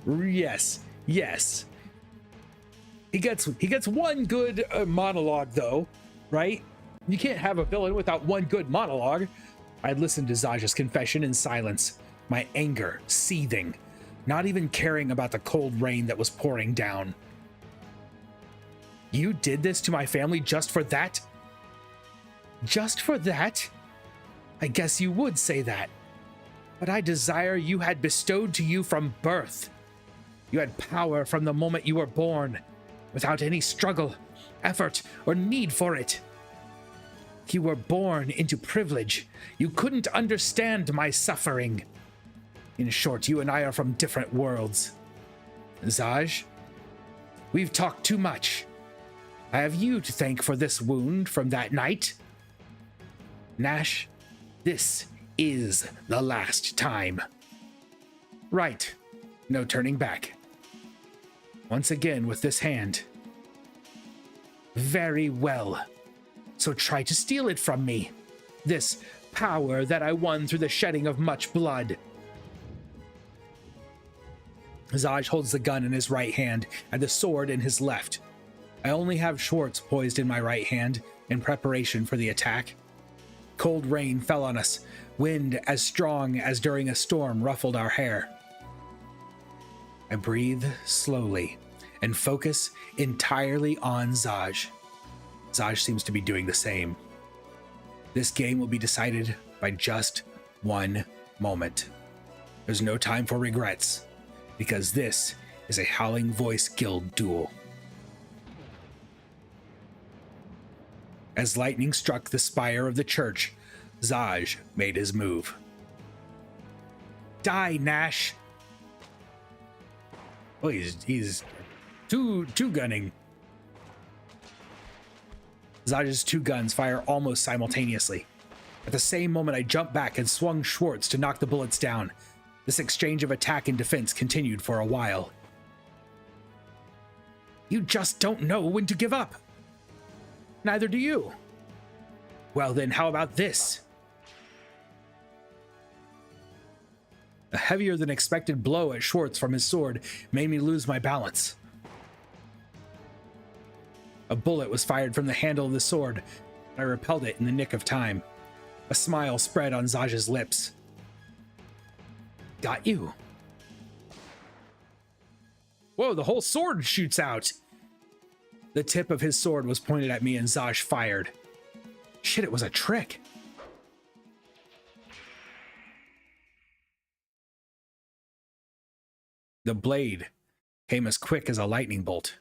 Yes, yes. He gets one good monologue, though, right? You can't have a villain without one good monologue. I listened to Zaja's confession in silence, my anger seething, not even caring about the cold rain that was pouring down. You did this to my family just for that? Just for that? I guess you would say that. But I desire you had bestowed to you from birth. You had power from the moment you were born, without any struggle, effort, or need for it. You were born into privilege. You couldn't understand my suffering. In short, you and I are from different worlds. Zaj, we've talked too much. I have you to thank for this wound from that night. Nash, this is the last time. Right, no turning back. Once again with this hand. Very well. So try to steal it from me. This power that I won through the shedding of much blood. Zaj holds the gun in his right hand and the sword in his left. I only have Schwartz poised in my right hand in preparation for the attack. Cold rain fell on us. Wind as strong as during a storm ruffled our hair. I breathe slowly and focus entirely on Zaj. Zaj seems to be doing the same. This game will be decided by just one moment. There's no time for regrets, because this is a Howling Voice Guild duel. As lightning struck the spire of the church, Zaj made his move. Die, Nash! Oh, he's two-gunning. Zaj's two guns fire almost simultaneously. At the same moment, I jumped back and swung Schwartz to knock the bullets down. This exchange of attack and defense continued for a while. You just don't know when to give up. Neither do you. Well then, how about this? A heavier than expected blow at Schwartz from his sword made me lose my balance. A bullet was fired from the handle of the sword. I repelled it in the nick of time. A smile spread on Zaj's lips. Got you. Whoa, the whole sword shoots out. The tip of his sword was pointed at me and Zaj fired. Shit, it was a trick. The blade came as quick as a lightning bolt,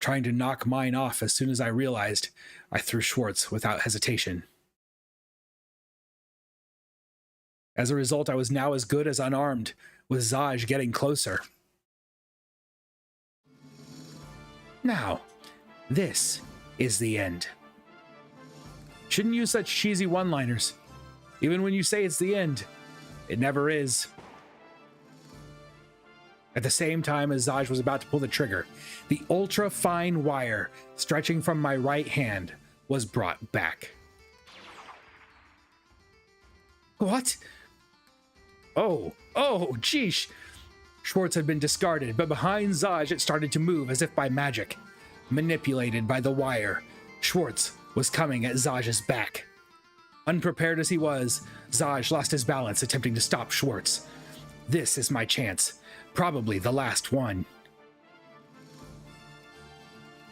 trying to knock mine off. As soon as I realized, I threw Schwartz without hesitation. As a result, I was now as good as unarmed, with Zaj getting closer. Now, this is the end. Shouldn't use such cheesy one-liners. Even when you say it's the end, it never is. At the same time as Zaj was about to pull the trigger, the ultra-fine wire stretching from my right hand was brought back. What? Oh, geesh. Schwartz had been discarded, but behind Zaj it started to move as if by magic. Manipulated by the wire, Schwartz was coming at Zaj's back. Unprepared as he was, Zaj lost his balance attempting to stop Schwartz. This is my chance. Probably the last one.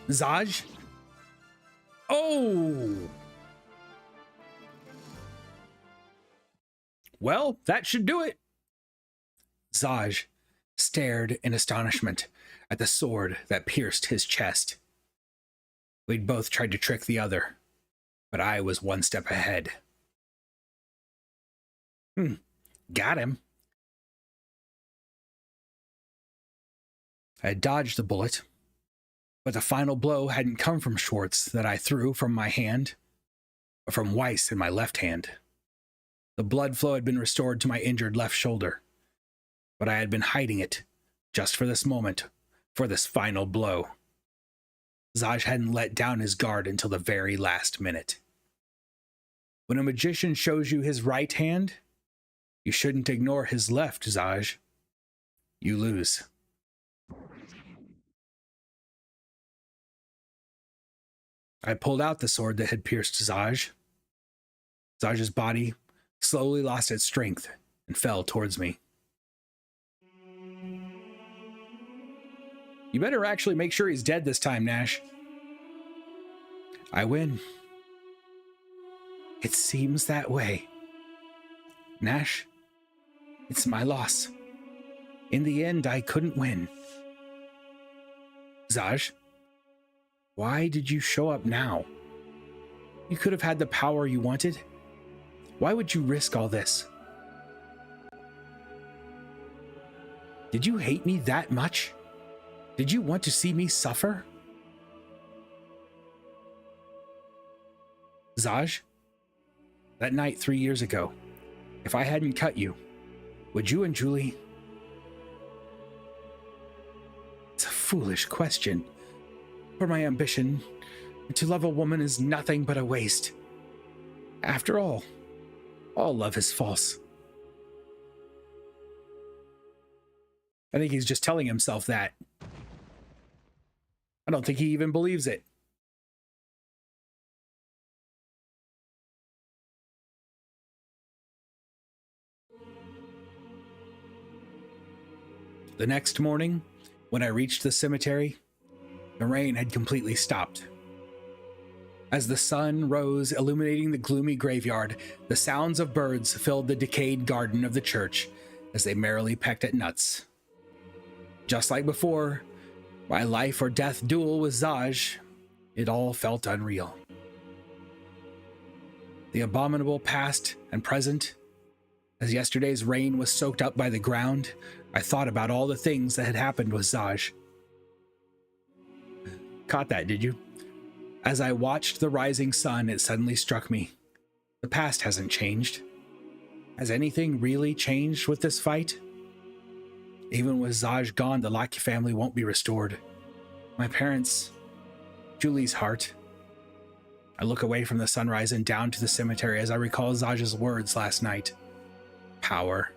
Zaj? Oh! Well, that should do it. Zaj stared in astonishment at the sword that pierced his chest. We'd both tried to trick the other, but I was one step ahead. Got him. I had dodged the bullet, but the final blow hadn't come from Schwartz that I threw from my hand, but from Weiss in my left hand. The blood flow had been restored to my injured left shoulder, but I had been hiding it just for this moment, for this final blow. Zaj hadn't let down his guard until the very last minute. When a magician shows you his right hand, you shouldn't ignore his left, Zaj. You lose. I pulled out the sword that had pierced Zaj. Zaj's body slowly lost its strength and fell towards me. You better actually make sure he's dead this time, Nash. I win. It seems that way. Nash, it's my loss. In the end, I couldn't win. Zaj, why did you show up now? You could have had the power you wanted. Why would you risk all this? Did you hate me that much? Did you want to see me suffer? Zaj, that night 3 years ago, if I hadn't cut you, would you and Julie... It's a foolish question. For my ambition, to love a woman is nothing but a waste. After all love is false. I think he's just telling himself that. I don't think he even believes it. The next morning, when I reached the cemetery, the rain had completely stopped. As the sun rose, illuminating the gloomy graveyard, the sounds of birds filled the decayed garden of the church as they merrily pecked at nuts. Just like before, my life or death duel with Zaj, it all felt unreal. The abominable past and present. As yesterday's rain was soaked up by the ground, I thought about all the things that had happened with Zaj. Caught that, did you? As I watched the rising sun, it suddenly struck me. The past hasn't changed. Has anything really changed with this fight? Even with Zaj gone, the Latkje family won't be restored. My parents, Julie's heart. I look away from the sunrise and down to the cemetery as I recall Zaj's words last night. Power.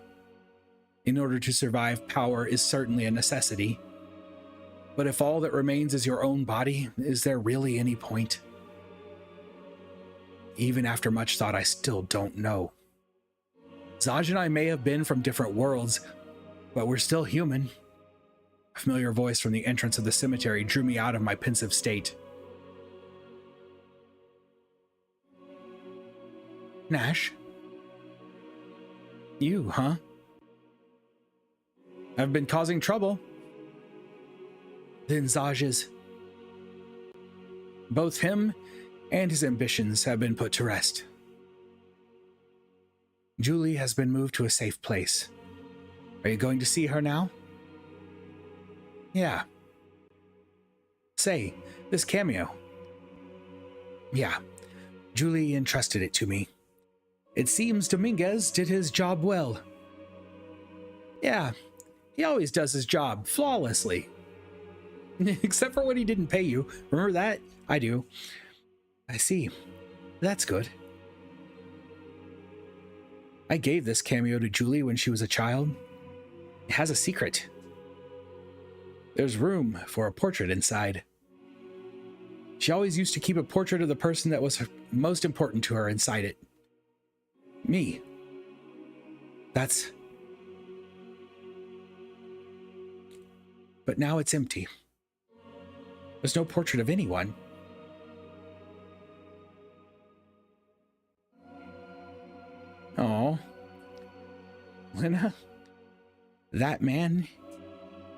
In order to survive, power is certainly a necessity. But if all that remains is your own body, is there really any point? Even after much thought, I still don't know. Zaj and I may have been from different worlds, but we're still human. A familiar voice from the entrance of the cemetery drew me out of my pensive state. Nash? You, huh? I've been causing trouble. Then Zaj is... Both him and his ambitions have been put to rest. Julie has been moved to a safe place. Are you going to see her now? Yeah. Say, this cameo. Yeah, Julie entrusted it to me. It seems Dominguez did his job well. Yeah, he always does his job flawlessly. Except for when he didn't pay you. Remember that? I do. I see. That's good. I gave this cameo to Julie when she was a child. It has a secret. There's room for a portrait inside. She always used to keep a portrait of the person that was most important to her inside it. Me. That's... But now it's empty. There's no portrait of anyone. Oh, Lena, that man,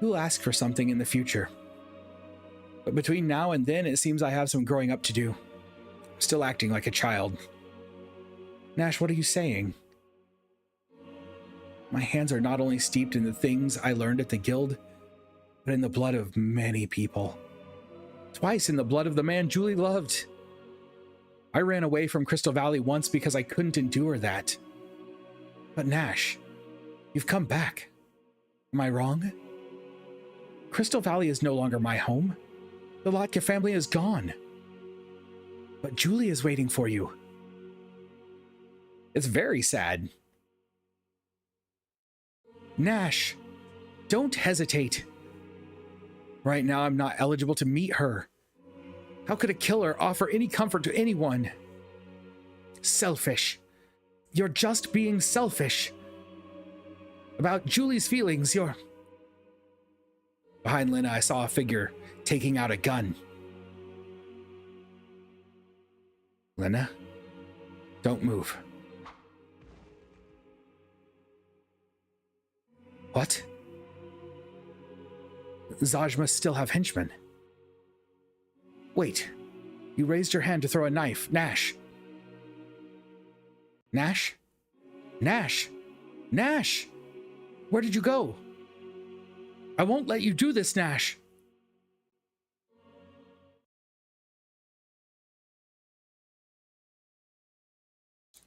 he'll ask for something in the future. But between now and then, it seems I have some growing up to do. I'm still acting like a child. Nash, what are you saying? My hands are not only steeped in the things I learned at the guild, but in the blood of many people. Twice in the blood of the man Julie loved. I ran away from Crystal Valley once because I couldn't endure that. But Nash, you've come back. Am I wrong? Crystal Valley is no longer my home. The Latkje family is gone. But Julie is waiting for you. It's very sad. Nash, don't hesitate. Right now, I'm not eligible to meet her. How could a killer offer any comfort to anyone? Selfish. You're just being selfish. About Julie's feelings, you're... Behind Lena, I saw a figure taking out a gun. Lena, don't move. What? Zaj must still have henchmen. Wait, you raised your hand to throw a knife. Nash, Nash? Nash! Nash! Where did you go? I won't let you do this, Nash.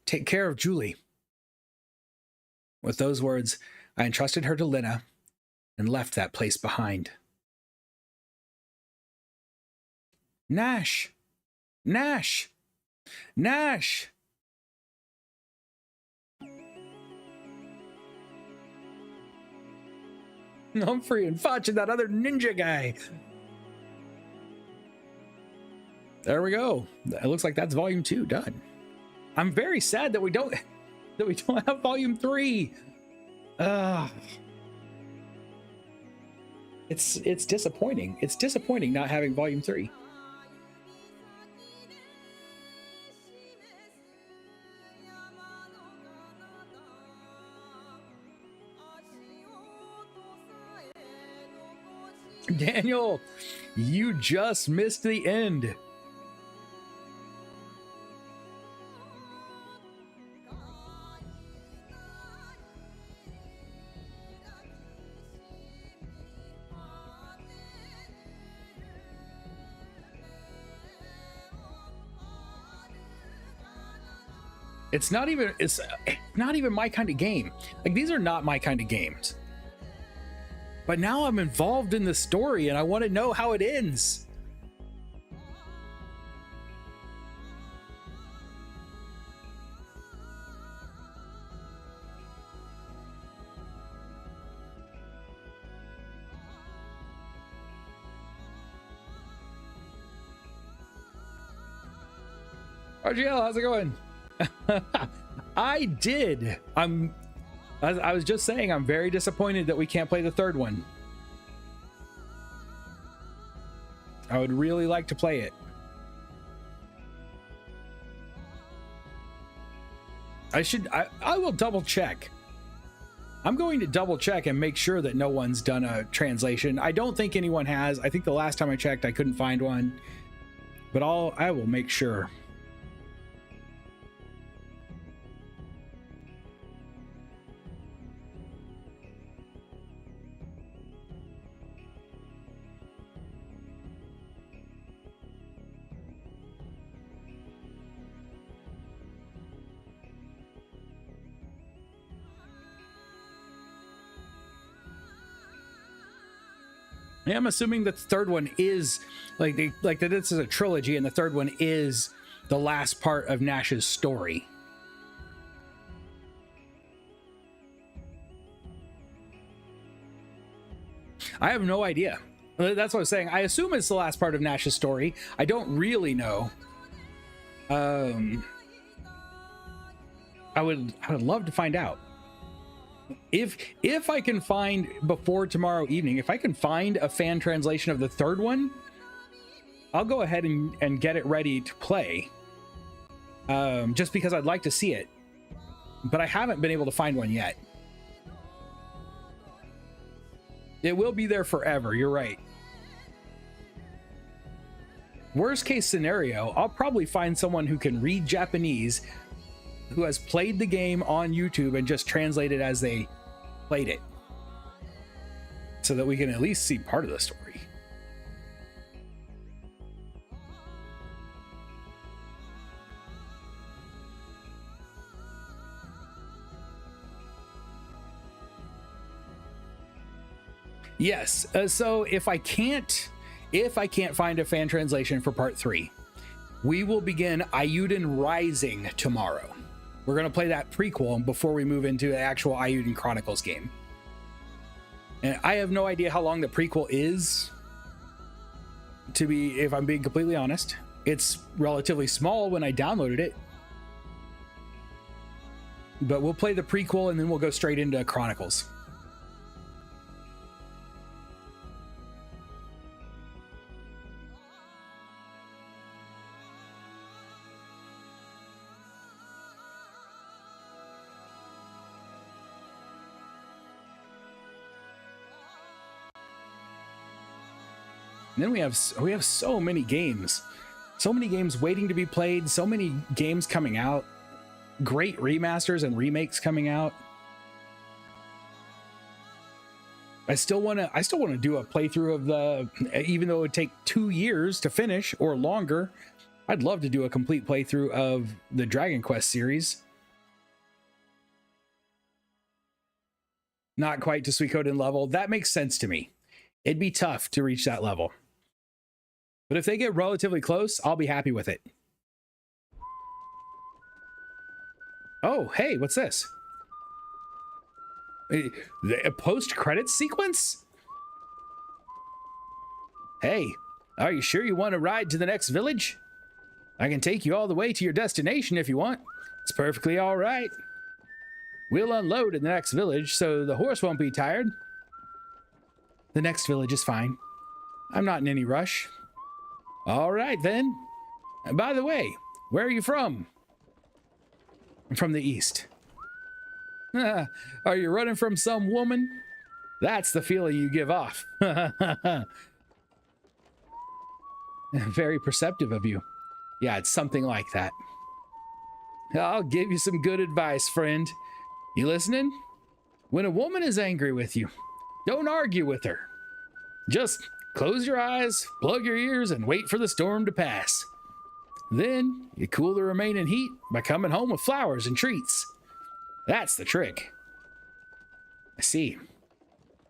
Take care of Julie. With those words, I entrusted her to Lena and left that place behind. Nash! Nash! Nash! Humphrey and Fudge and that other ninja guy. There we go. It looks like that's volume 2 done. I'm very sad that we don't have volume 3. It's disappointing. It's disappointing not having volume 3. Daniel, you just missed the end. It's not even my kind of game. Like, these are not my kind of games. But now I'm involved in the story and I want to know how it ends. RGL, how's it going? I did. I was just saying, I'm very disappointed that we can't play the third one. I would really like to play it. I will double check. I'm going to double check and make sure that no one's done a translation. I don't think anyone has. I think the last time I checked, I couldn't find one, but I will make sure. Yeah, I'm assuming that the third one is like that this is a trilogy and the third one is the last part of Nash's story. I have no idea. That's what I was saying. I assume it's the last part of Nash's story. I don't really know. I would love to find out. If I can find before tomorrow evening, if I can find a fan translation of the third one, I'll go ahead and get it ready to play. Just because I'd like to see it, but I haven't been able to find one yet. It will be there forever. You're right. Worst case scenario, I'll probably find someone who can read Japanese, who has played the game on YouTube and just translate it as they played it, so that we can at least see part of the story. Yes. So if I can't find a fan translation for part 3, we will begin Ayuden Rising tomorrow. We're going to play that prequel before we move into the actual Ayuden Chronicles game. And I have no idea how long the prequel is, if I'm being completely honest. It's relatively small when I downloaded it. But we'll play the prequel and then we'll go straight into Chronicles. And then we have so many games waiting to be played, so many games coming out. great remasters and remakes coming out. I still want to do a playthrough of the, even though it would take 2 years to finish or longer. I'd love to do a complete playthrough of the Dragon Quest series. Not quite to Suikoden level. That makes sense to me. It'd be tough to reach that level. But if they get relatively close, I'll be happy with it. Oh, hey, what's this? A post-credits sequence? Hey, are you sure you want to ride to the next village? I can take you all the way to your destination if you want. It's perfectly all right. We'll unload in the next village so the horse won't be tired. The next village is fine. I'm not in any rush. All right, then. And by the way, where are you from? I'm from the east. Are you running from some woman? That's the feeling you give off. Very perceptive of you. Yeah, it's something like that. I'll give you some good advice, friend. You listening? When a woman is angry with you, don't argue with her. Just close your eyes, plug your ears, and wait for the storm to pass. Then you cool the remaining heat by coming home with flowers and treats. That's the trick. I see.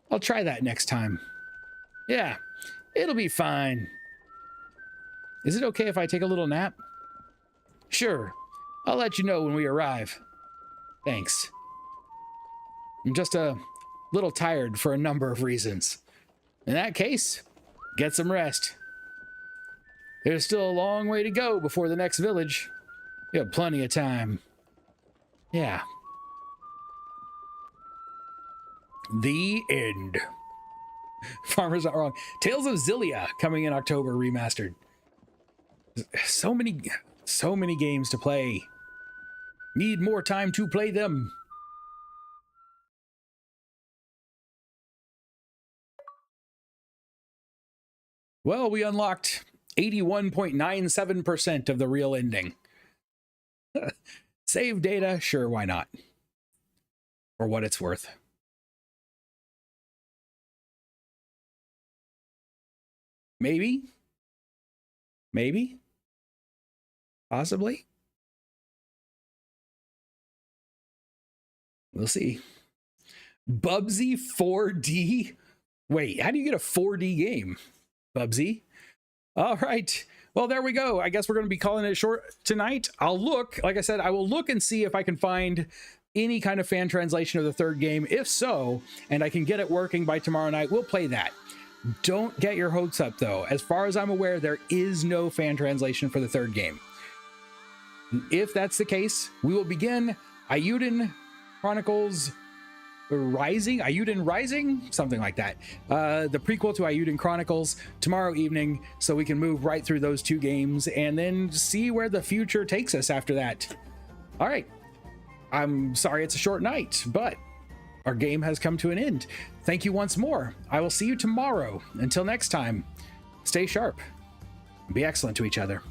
I'll try that next time. Yeah, it'll be fine. Is it okay if I take a little nap? Sure. I'll let you know when we arrive. Thanks. I'm just a little tired for a number of reasons. In that case, get some rest. There's still a long way to go before the next village. You have plenty of time. Yeah. The end. Farmer's not wrong. Tales of Xillia coming in October remastered. So many games to play. Need more time to play them. Well, we unlocked 81.97% of the real ending. Save data? Sure, why not? For what it's worth. Maybe? Maybe? Possibly? We'll see. Bubsy 4D? Wait, how do you get a 4D game? Bubsy? All right. Well, there we go. I guess we're going to be calling it short tonight. I'll look, like I said, I will look and see if I can find any kind of fan translation of the third game. If so, and I can get it working by tomorrow night, we'll play that. Don't get your hopes up, though. As far as I'm aware, there is no fan translation for the third game. If that's the case, we will begin Ayuden Chronicles Rising, something like that. The prequel to Ayuden Chronicles tomorrow evening, so we can move right through those two games and then see where the future takes us after that. All right. I'm sorry it's a short night, but our game has come to an end. Thank you once more. I will see you tomorrow. Until next time, stay sharp. Be excellent to each other.